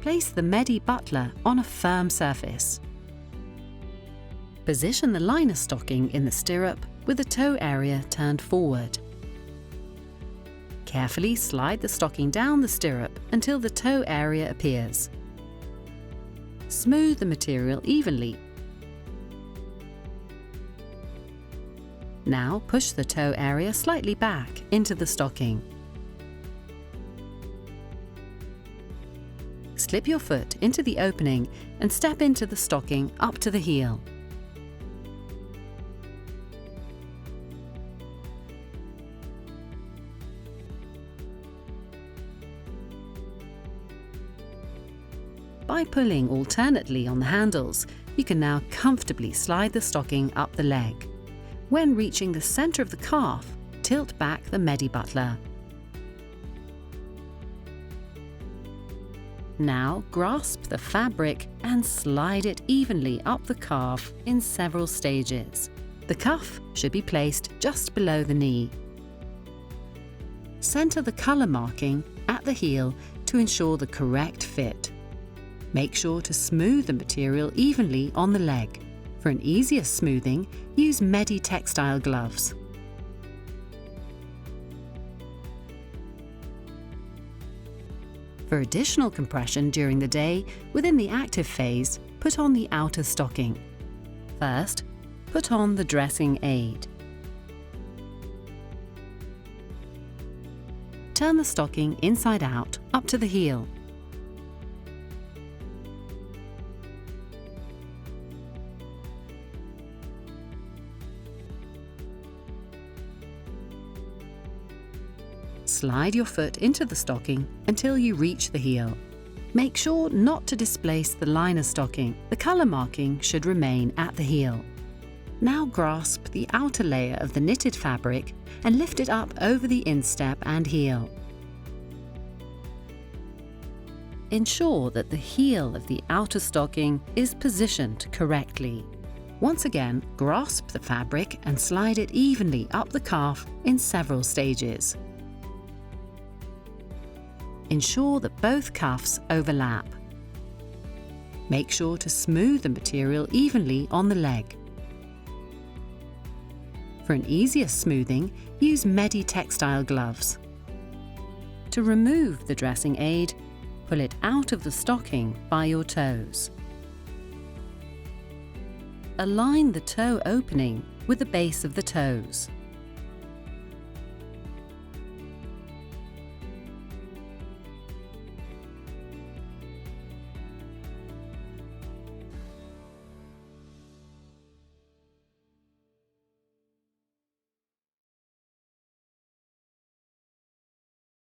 Place the Medi Butler on a firm surface. Position the liner stocking in the stirrup with the toe area turned forward. Carefully slide the stocking down the stirrup until the toe area appears. Smooth the material evenly. Now push the toe area slightly back into the stocking. Slip your foot into the opening and step into the stocking up to the heel. By pulling alternately on the handles, you can now comfortably slide the stocking up the leg. When reaching the center of the calf, tilt back the Medi Butler. Now grasp the fabric and slide it evenly up the calf in several stages. The cuff should be placed just below the knee. Center the color marking at the heel to ensure the correct fit. Make sure to smooth the material evenly on the leg. For an easier smoothing, use medi textile gloves. For additional compression during the day, within the active phase, put on the outer stocking. First, put on the dressing aid. Turn the stocking inside out up to the heel. Slide your foot into the stocking until you reach the heel. Make sure not to displace the liner stocking. The color marking should remain at the heel. Now grasp the outer layer of the knitted fabric and lift it up over the instep and heel. Ensure that the heel of the outer stocking is positioned correctly. Once again, grasp the fabric and slide it evenly up the calf in several stages. Ensure that both cuffs overlap. Make sure to smooth the material evenly on the leg. For an easier smoothing, use medi textile gloves. To remove the dressing aid, pull it out of the stocking by your toes. Align the toe opening with the base of the toes.